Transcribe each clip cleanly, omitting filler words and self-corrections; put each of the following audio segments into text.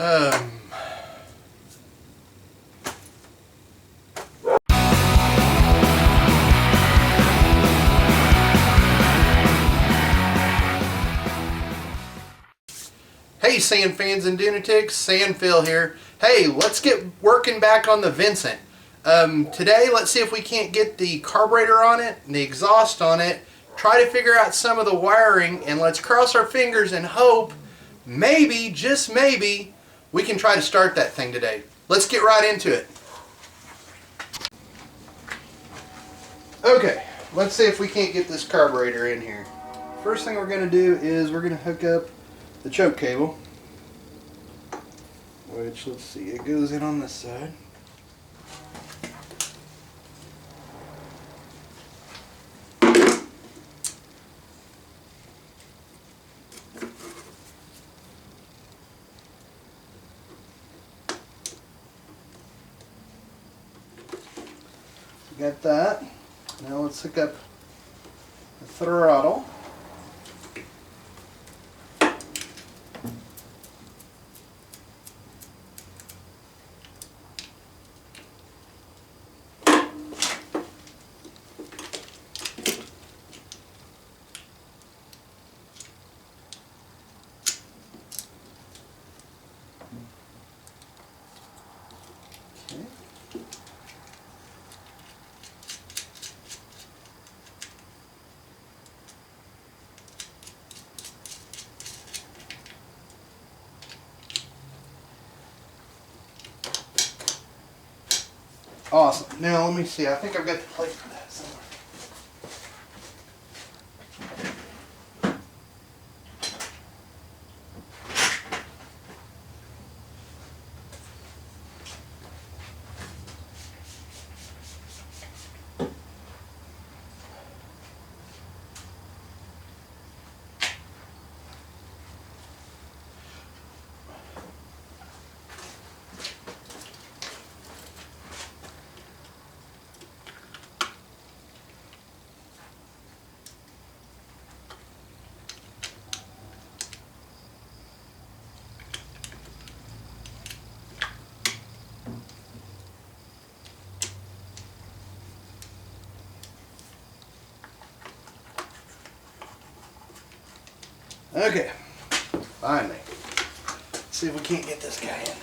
Hey sand fans and lunatics, Sand Phil here. Hey, let's get working back on the Vinson. Today, let's see if we can't get the carburetor on it and the exhaust on it, try to figure out some of the wiring, and let's cross our fingers and hope, maybe, just maybe, we can try to start that thing today. Let's get right into it. Okay, let's see if we can't get this carburetor in here. First thing we're going to do is we're going to hook up the choke cable, which, let's see, it goes in on this side. Got that. Now let's hook up the throttle. Awesome. Now let me see. I think I've got the plate for that somewhere. Okay, finally. Let's see if we can't get this guy in there.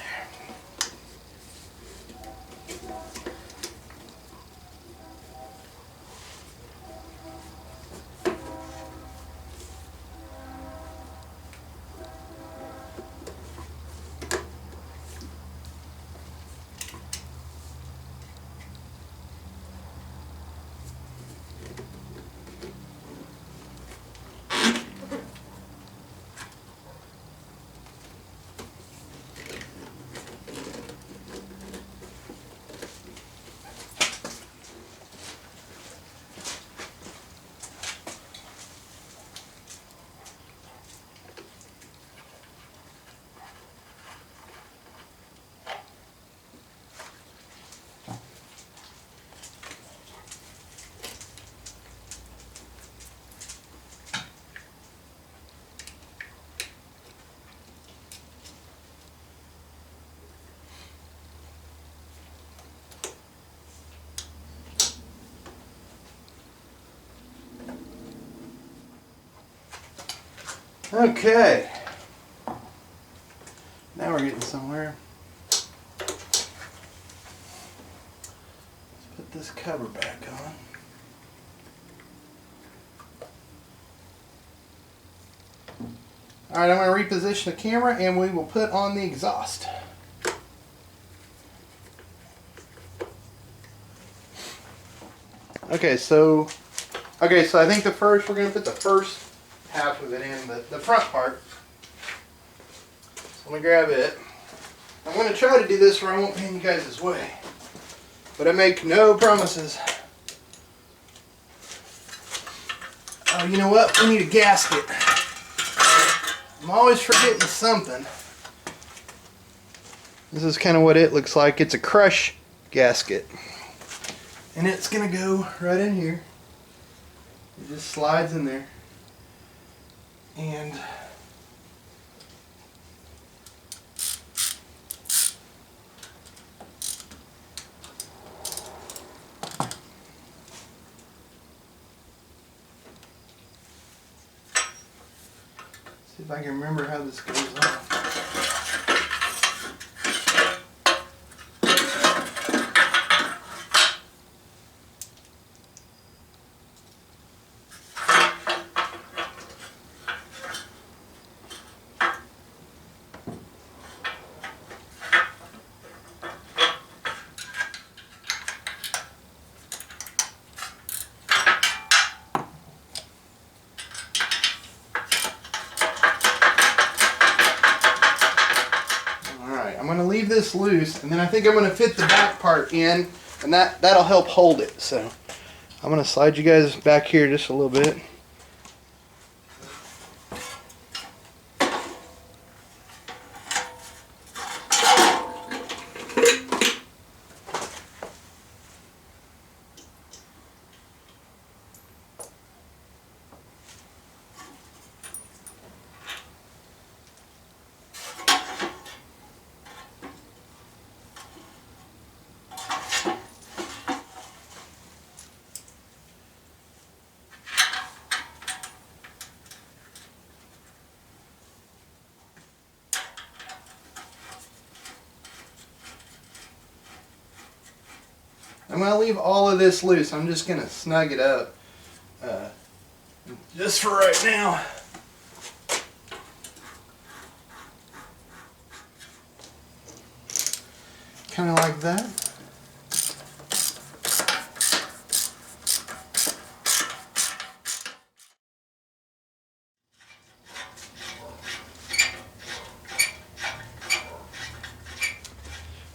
Okay, now we're getting somewhere. Let's put this cover back on. Alright, I'm going to reposition the camera and we will put on the exhaust. Okay, so I think we're going to put the first half of it in, the front part. So let me grab it. I'm going to try to do this where I won't be in you guys' way, but I make no promises. Oh, you know what? We need a gasket. I'm always forgetting something. This is kind of what it looks like. It's a crush gasket. And it's going to go right in here. It just slides in there. And if I can remember how this goes on. I'm going to leave this loose, and then I think I'm going to fit the back part in, and that'll help hold it. So I'm going to slide you guys back here just a little bit. I'm going to leave all of this loose. I'm just going to snug it up just for right now. Kind of like that.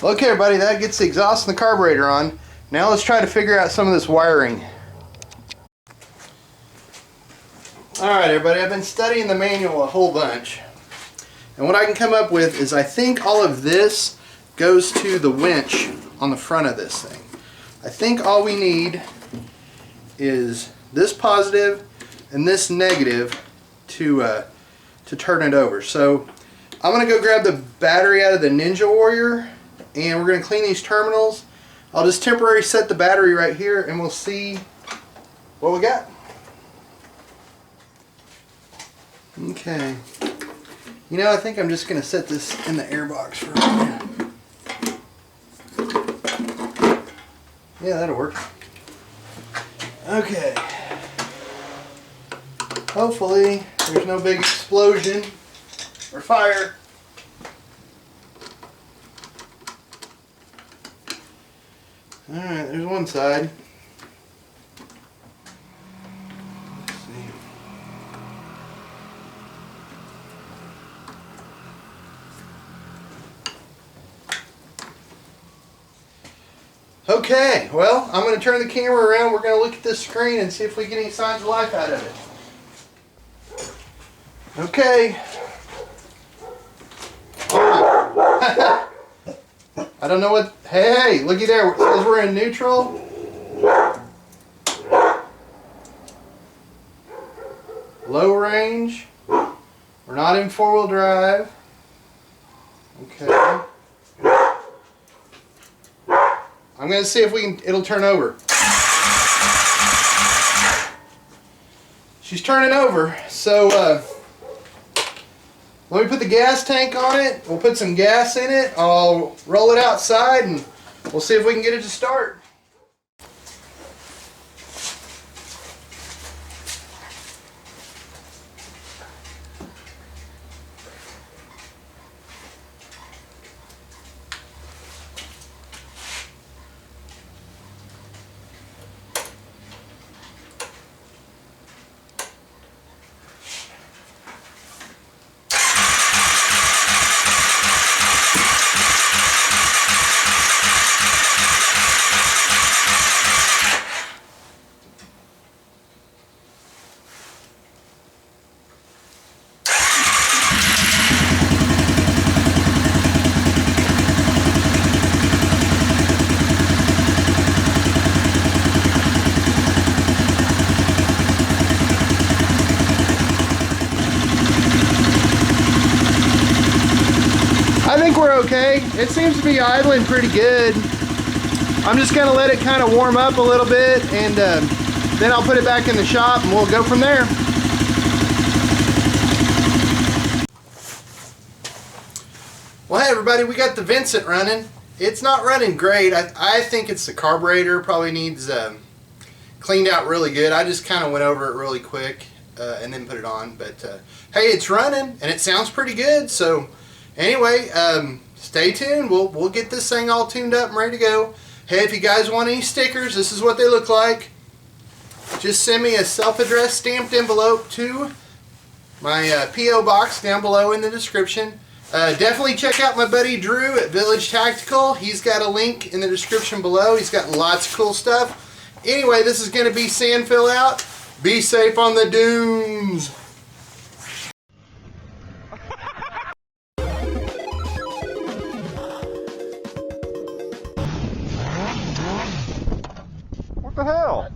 Okay everybody, that gets the exhaust and the carburetor on. Now let's try to figure out some of this wiring. Alright everybody, I've been studying the manual a whole bunch. And what I can come up with is I think all of this goes to the winch on the front of this thing. I think all we need is this positive and this negative to turn it over. So I'm going to go grab the battery out of the Ninja Warrior, and we're going to clean these terminals. I'll just temporarily set the battery right here, and we'll see what we got. Okay. You know, I think I'm just going to set this in the airbox for right now. Yeah, that'll work. Okay. Hopefully, there's no big explosion or fire. Alright, there's one side. Let's see. Okay, well, I'm going to turn the camera around. We're going to look at this screen and see if we get any signs of life out of it. Okay. I don't know what... Hey, looky there. It says we're in neutral. Low range. We're not in four-wheel drive. Okay. I'm going to see if we can... It'll turn over. She's turning over. So, let me put the gas tank on it. We'll put some gas in it. I'll roll it outside and we'll see if we can get it to start. I think we're okay. It seems to be idling pretty good. I'm just going to let it kind of warm up a little bit, and then I'll put it back in the shop and we'll go from there. Well, hey everybody, we got the Vincent running. It's not running great. I think it's the carburetor. Probably needs cleaned out really good. I just kind of went over it really quick and then put it on. But hey, it's running and it sounds pretty good. So anyway, stay tuned. We'll get this thing all tuned up and ready to go. Hey, if you guys want any stickers, this is what they look like. Just send me a self-addressed stamped envelope to my P.O. box down below in the description. Definitely check out my buddy Drew at Village Tactical. He's got a link in the description below. He's got lots of cool stuff. Anyway, this is going to be sand fill out. Be safe on the dunes. What the hell?